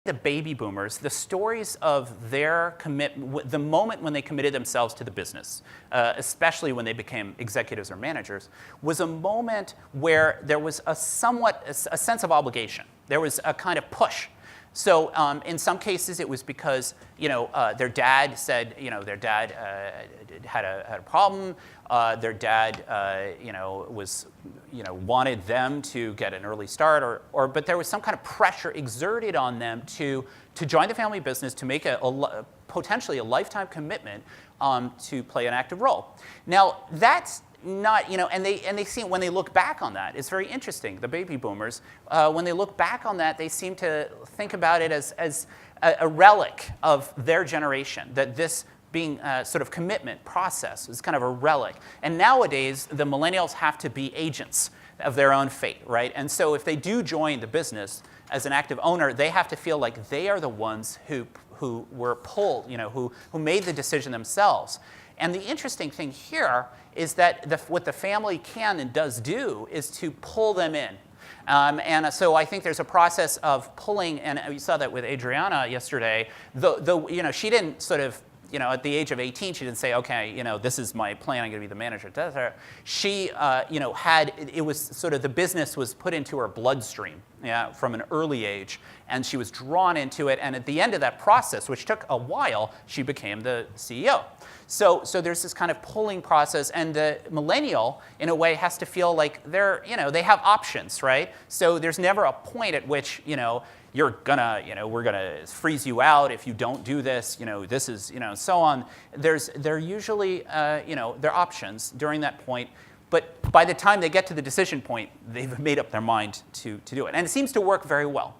the baby boomers, the stories of their commitment, the moment when they committed themselves to the business, especially when they became executives or managers, was a moment where there was a sense of obligation. There was a kind of push. So in some cases, it was because their dad said their dad had a problem. Their dad wanted them to get an early start, but there was some kind of pressure exerted on them to join the family business, to make potentially a lifetime commitment to play an active role. Now that's not, and they seem, when they look back on that, it's very interesting. The baby boomers, when they look back on that, they seem to think about it as a relic of their generation, that this being sort of commitment process is kind of a relic. And nowadays, the millennials have to be agents of their own fate, right? And so if they do join the business as an active owner, they have to feel like they are the ones who were pulled, who made the decision themselves. And the interesting thing here is that what the family can and does do is to pull them in. And so I think there's a process of pulling, and we saw that with Adriana yesterday. She didn't sort of, at the age of 18, she didn't say, okay, this is my plan, I'm going to be the manager. She, it was sort of, the business was put into her bloodstream, from an early age, and she was drawn into it. And at the end of that process, which took a while, she became the CEO. So there's this kind of pulling process, and the millennial, in a way, has to feel like they have options, right? So there's never a point at which, we're gonna freeze you out if you don't do this, this is, so on. There usually, there are options during that point, but by the time they get to the decision point, they've made up their mind to do it. And it seems to work very well.